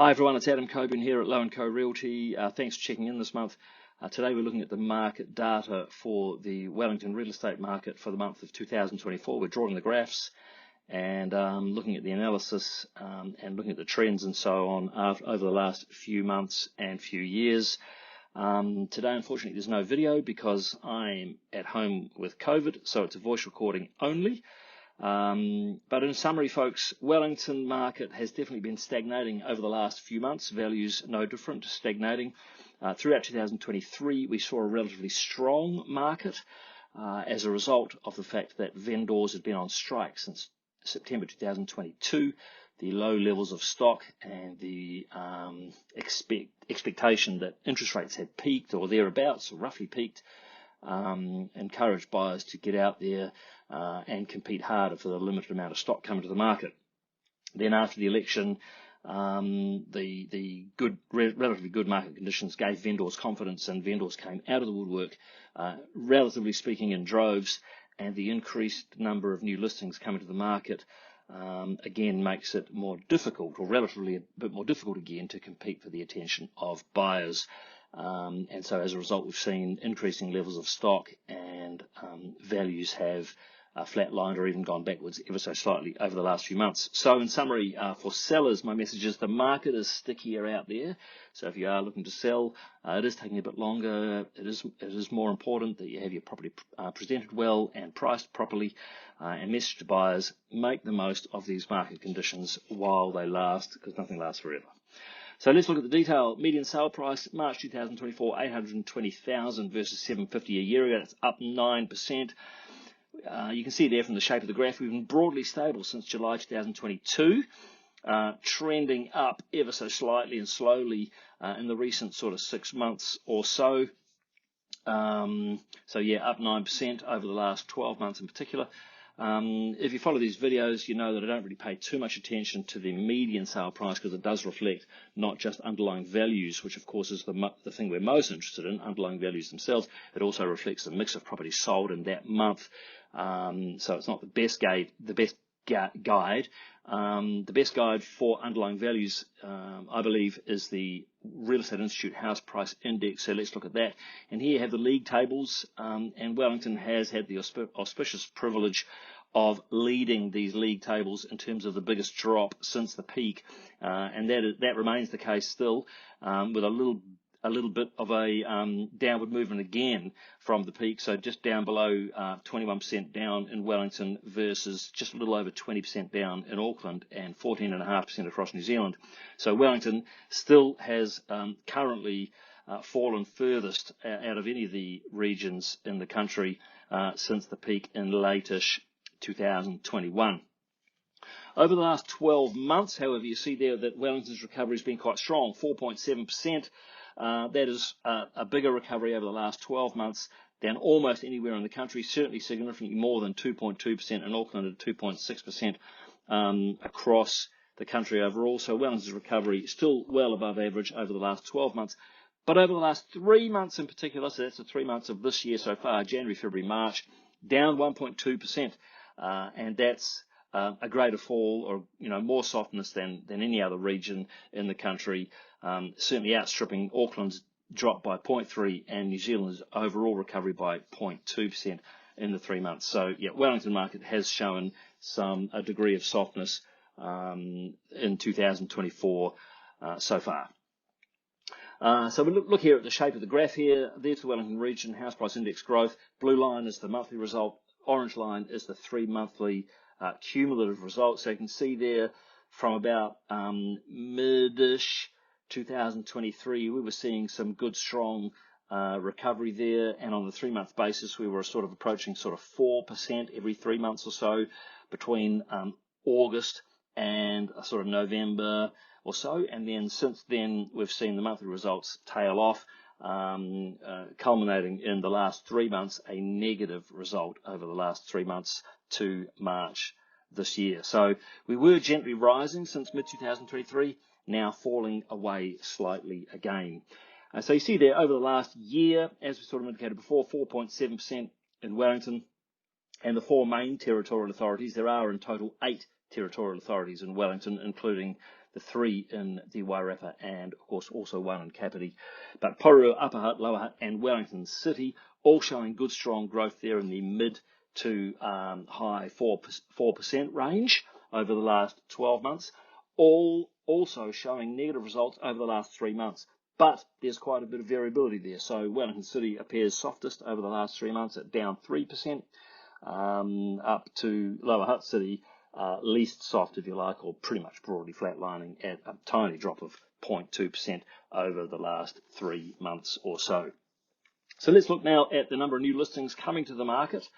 Hi everyone, it's Adam Coburn here at Low & Co Realty. Thanks for checking in this month. Today we're looking at the market data for the Wellington real estate market for the month of 2024. We're drawing the graphs and looking at the analysis and looking at the trends and so on over the last few months and few years. Today, unfortunately, there's no video because I'm at home with COVID, so it's a voice recording only. But in summary, folks, Wellington market has definitely been stagnating over the last few months. Values no different, stagnating. Throughout 2023, we saw a relatively strong market as a result of the fact that vendors had been on strike since September 2022. The low levels of stock and the expectation that interest rates had peaked or thereabouts, or roughly peaked, encouraged buyers to get out there and compete harder for the limited amount of stock coming to the market. Then after the election, the relatively good market conditions gave vendors confidence, and vendors came out of the woodwork, relatively speaking, in droves, and the increased number of new listings coming to the market again makes it more difficult, or relatively a bit more difficult again, to compete for the attention of buyers. And so as a result, we've seen increasing levels of stock, and values have flatlined or even gone backwards ever so slightly over the last few months. So in summary, for sellers, my message is the market is stickier out there. So if you are looking to sell, it is taking a bit longer. It is more important that you have your property presented well and priced properly. And message to buyers, make the most of these market conditions while they last, because nothing lasts forever. So let's look at the detail. Median sale price, March 2024, 820,000 versus 750 a year ago. That's up 9%. You can see there from the shape of the graph, we've been broadly stable since July 2022, trending up ever so slightly and slowly in the recent sort of 6 months or so. So yeah, up 9% over the last 12 months in particular. If you follow these videos, you know that I don't really pay too much attention to the median sale price, because it does reflect not just underlying values, which of course is the thing we're most interested in, underlying values themselves. It also reflects the mix of properties sold in that month. So it's not the best guide. The best guide for underlying values, I believe, is the Real Estate Institute House Price Index. So let's look at that. And here you have the league tables, and Wellington has had the auspicious privilege of leading these league tables in terms of the biggest drop since the peak, and that remains the case still, with a little bit of a downward movement again from the peak, so just down below 21% down in Wellington versus just a little over 20% down in Auckland and 14.5% across New Zealand. So Wellington still has currently fallen furthest out of any of the regions in the country since the peak in late-ish 2021. Over the last 12 months, however, you see there that Wellington's recovery has been quite strong, 4.7%. That is a bigger recovery over the last 12 months than almost anywhere in the country, certainly significantly more than 2.2% in Auckland and 2.6% across the country overall. So Wellington's recovery is still well above average over the last 12 months. But over the last 3 months in particular, so that's the 3 months of this year so far, January, February, March, down 1.2%. And that's a greater fall, or more softness than any other region in the country, certainly outstripping Auckland's drop by 0.3% and New Zealand's overall recovery by 0.2% in the 3 months. So yeah, Wellington market has shown a degree of softness in 2024 so far. So we look here at the shape of the graph here. There's the Wellington region house price index growth. Blue line is the monthly result. Orange line is the 3-monthly cumulative result. So you can see there from about mid-ish 2023, we were seeing some good, strong recovery there. And on the 3-month basis, we were sort of approaching sort of 4% every 3 months or so between August and sort of November or so. And then since then, we've seen the monthly results tail off, culminating in the last 3 months, a negative result over the last 3 months to March this year. So we were gently rising since mid-2023, now falling away slightly again. So you see there over the last year, as we sort of indicated before, 4.7% in Wellington, and the 4 main territorial authorities. There are in total 8 territorial authorities in Wellington, including the 3 in the Wairarapa, and of course also 1 in Kapiti. But Porirua, Upper Hutt, Lower Hutt and Wellington City all showing good strong growth there in the mid to high 4% range over the last 12 months, all also showing negative results over the last 3 months. But there's quite a bit of variability there. So Wellington City appears softest over the last 3 months at down 3%, up to Lower Hutt City, least soft, if you like, or pretty much broadly flatlining at a tiny drop of 0.2% over the last 3 months or so. So let's look now at the number of new listings coming to the market.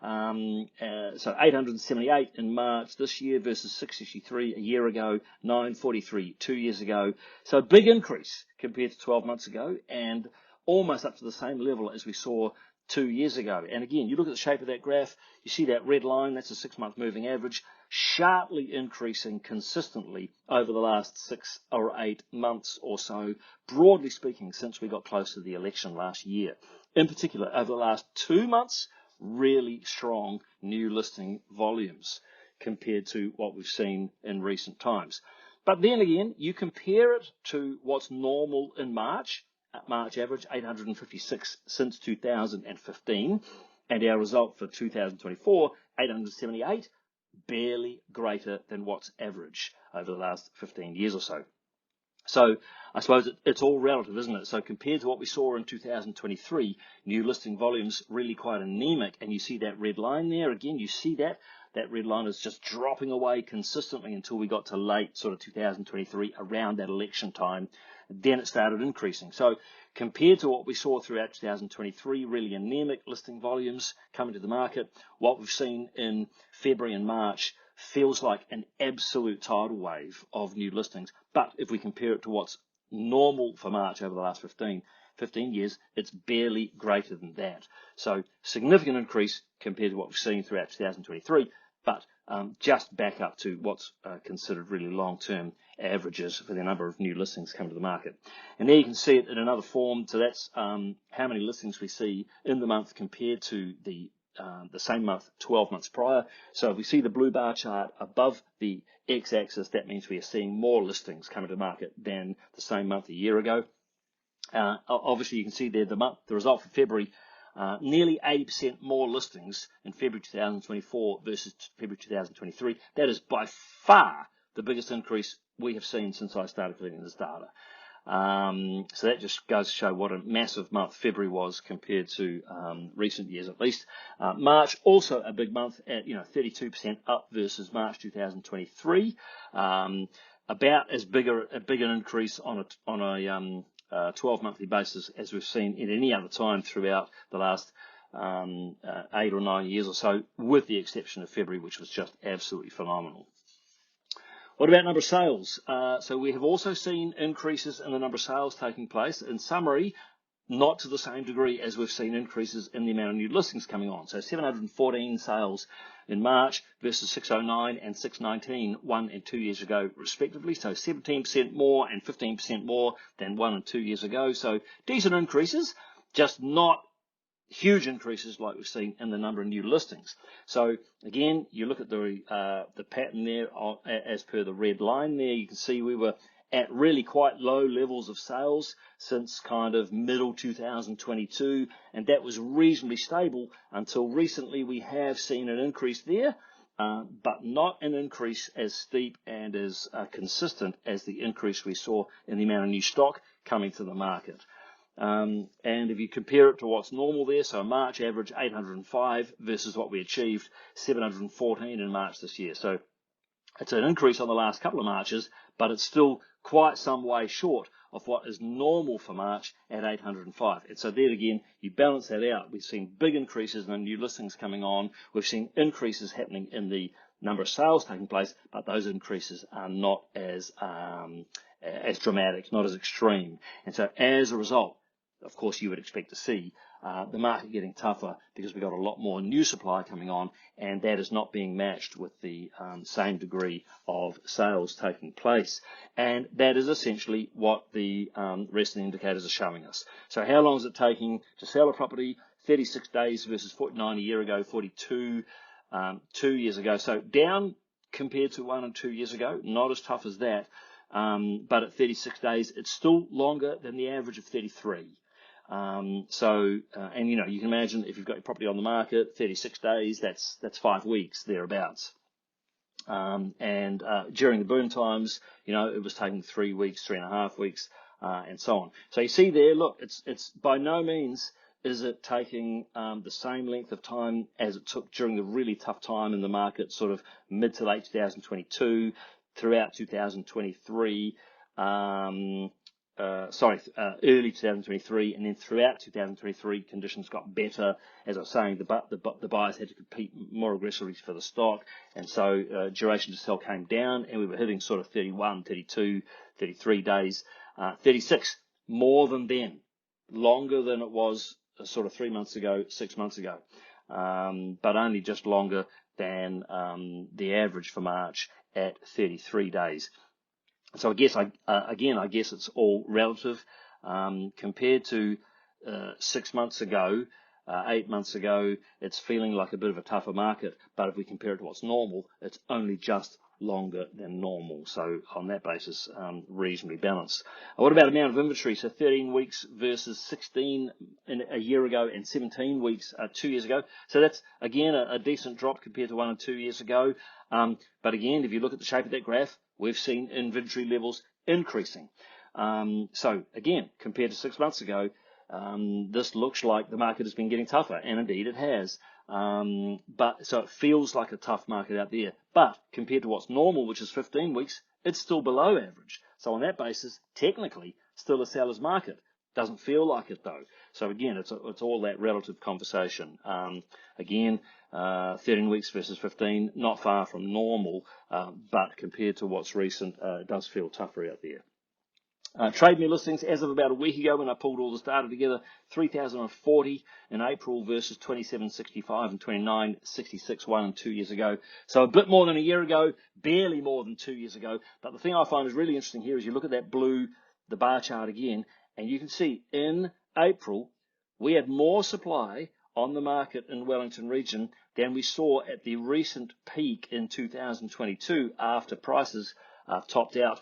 So 878 in March this year versus 663 a year ago, 943 2 years ago. So a big increase compared to 12 months ago, and almost up to the same level as we saw 2 years ago. And again, you look at the shape of that graph, you see that red line, that's a 6-month moving average, sharply increasing consistently over the last 6 or 8 months or so, broadly speaking, since we got close to the election last year. In particular, over the last 2 months, really strong new listing volumes compared to what we've seen in recent times. But then again, you compare it to what's normal in March. March average 856 since 2015, and our result for 2024, 878, barely greater than what's average over the last 15 years or so. So I suppose it's all relative, isn't it? So compared to what we saw in 2023, new listing volumes really quite anemic, and you see that red line there. Again, you see that red line is just dropping away consistently until we got to late sort of 2023, around that election time. Then it started increasing. So compared to what we saw throughout 2023, really anemic listing volumes coming to the market, what we've seen in February and March feels like an absolute tidal wave of new listings. But if we compare it to what's normal for March over the last 15 years, it's barely greater than that. So significant increase compared to what we've seen throughout 2023, but just back up to what's considered really long-term averages for the number of new listings coming to the market. And there you can see it in another form. So that's how many listings we see in the month compared to the same month 12 months prior. So if we see the blue bar chart above the x-axis, that means we are seeing more listings coming to market than the same month a year ago. Obviously, you can see there the result for February, nearly 80% more listings in February 2024 versus February 2023. That is by far the biggest increase we have seen since I started collecting this data. So that just goes to show what a massive month February was compared to recent years at least. March, also a big month at 32% up versus March 2023. About as big an increase on a 12-monthly basis as we've seen in any other time throughout the last 8 or 9 years or so, with the exception of February, which was just absolutely phenomenal. What about number of sales? So we have also seen increases in the number of sales taking place. In summary, not to the same degree as we've seen increases in the amount of new listings coming on. So 714 sales in March versus 609 and 619 1 and 2 years ago, respectively. So 17% more and 15% more than 1 and 2 years ago. So decent increases, just not huge increases like we've seen in the number of new listings. So again, you look at the pattern there as per the red line there. You can see we were at really quite low levels of sales since kind of middle 2022, and that was reasonably stable until recently. We have seen an increase there, but not an increase as steep and as consistent as the increase we saw in the amount of new stock coming to the market. And if you compare it to what's normal there, so March average 805 versus what we achieved 714 in March this year. So it's an increase on the last couple of Marches, but it's still quite some way short of what is normal for March at 805. And so there again, you balance that out. We've seen big increases in the new listings coming on. We've seen increases happening in the number of sales taking place, but those increases are not as dramatic, not as extreme. And so as a result, of course, you would expect to see the market getting tougher because we've got a lot more new supply coming on, and that is not being matched with the same degree of sales taking place. And that is essentially what the rest of the indicators are showing us. So how long is it taking to sell a property? 36 days versus 49 a year ago, 42 2 years ago. So down compared to 1 and 2 years ago, not as tough as that. but at 36 days, it's still longer than the average of 33. And you can imagine if you've got your property on the market, 36 days, that's 5 weeks, thereabouts. During the boom times, it was taking 3 weeks, 3.5 weeks, and so on. So you see there, look, it's by no means is it taking the same length of time as it took during the really tough time in the market, sort of mid to late 2022, throughout 2023, early 2023, and then throughout 2023, conditions got better. As I was saying, the buyers had to compete more aggressively for the stock, and so duration to sell came down, and we were hitting sort of 31, 32, 33 days, 36, more than then, longer than it was sort of 3 months ago, 6 months ago, but only just longer than the average for March at 33 days. So I guess I guess it's all relative. Compared to 6 months ago, 8 months ago, it's feeling like a bit of a tougher market. But if we compare it to what's normal, it's only just longer than normal. So on that basis, reasonably balanced. What about amount of inventory? So 13 weeks versus 16 a year ago and 17 weeks 2 years ago. So that's, again, a decent drop compared to 1 and 2 years ago. But again, if you look at the shape of that graph, we've seen inventory levels increasing. So again, compared to 6 months ago, this looks like the market has been getting tougher, and indeed it has. So it feels like a tough market out there. But compared to what's normal, which is 15 weeks, it's still below average. So on that basis, technically, still a seller's market. Doesn't feel like it though. So again, it's all that relative conversation. Again, 13 weeks versus 15, not far from normal, but compared to what's recent, it does feel tougher out there. Trade Me listings, as of about a week ago when I pulled all this data together, 3,040 in April versus 2,765 and 2,966 1 and 2 years ago. So a bit more than a year ago, barely more than 2 years ago. But the thing I find is really interesting here is you look at that blue, the bar chart again, and you can see in April, we had more supply on the market in Wellington region than we saw at the recent peak in 2022 after prices topped out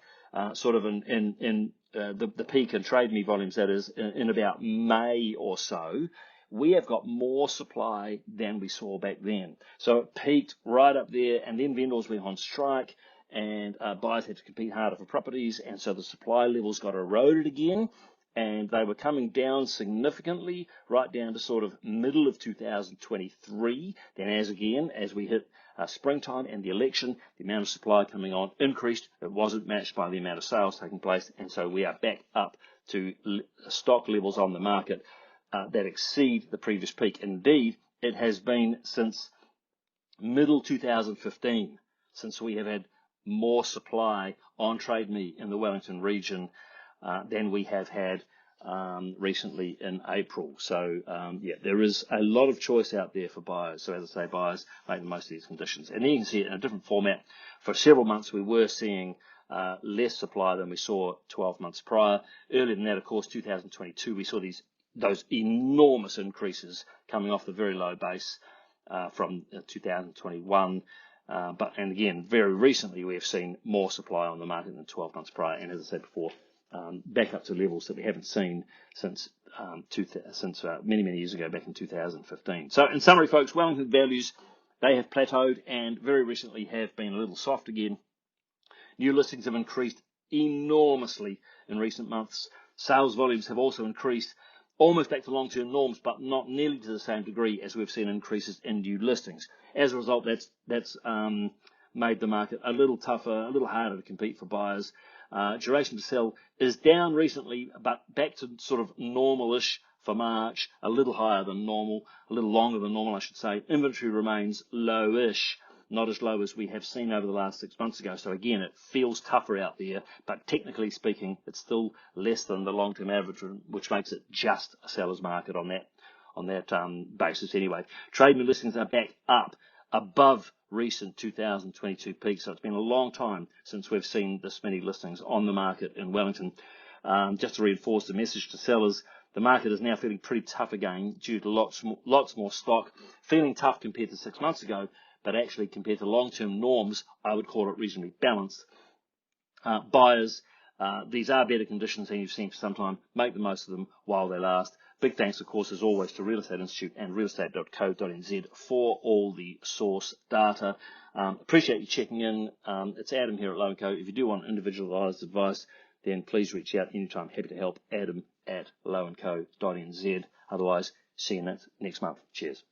sort of in the peak in Trade Me volumes, that is, in about May or so. We have got more supply than we saw back then. So it peaked right up there, and then vendors went on strike, and buyers had to compete harder for properties, and so the supply levels got eroded again, and they were coming down significantly, right down to sort of middle of 2023. Then as we hit springtime and the election, the amount of supply coming on increased. It wasn't matched by the amount of sales taking place, and so we are back up to stock levels on the market that exceed the previous peak. Indeed, it has been since middle 2015 since we have had more supply on Trade Me in the Wellington region than we have had recently in April. So, there is a lot of choice out there for buyers. So, as I say, buyers make the most of these conditions. And then you can see it in a different format. For several months, we were seeing less supply than we saw 12 months prior. Earlier than that, of course, 2022, we saw those enormous increases coming off the very low base from 2021. And again, very recently, we have seen more supply on the market than 12 months prior. And as I said before, back up to levels that we haven't seen since many, many years ago, back in 2015. So in summary, folks, Wellington values, they have plateaued and very recently have been a little soft again. New listings have increased enormously in recent months. Sales volumes have also increased almost back to long-term norms, but not nearly to the same degree as we've seen increases in new listings. As a result, that's made the market a little tougher, a little harder to compete for buyers. Duration to sell is down recently, but back to sort of normal-ish for March, a little higher than normal, a little longer than normal, I should say. Inventory remains low-ish, not as low as we have seen over the last 6 months ago. So again, it feels tougher out there, but technically speaking, it's still less than the long-term average, which makes it just a seller's market on that basis anyway. Trade Me listings are back up above recent 2022 peaks. So it's been a long time since we've seen this many listings on the market in Wellington. Just to reinforce the message to sellers, the market is now feeling pretty tough again due to lots more stock, feeling tough compared to 6 months ago, but actually compared to long-term norms, I would call it reasonably balanced. buyers, these are better conditions than you've seen for some time. Make the most of them while they last. Big thanks, of course, as always, to Real Estate Institute and realestate.co.nz for all the source data. Appreciate you checking in. It's Adam here at Low & Co. If you do want individualised advice, then please reach out anytime. Happy to help. Adam at lowandco.nz. Otherwise, see you next month. Cheers.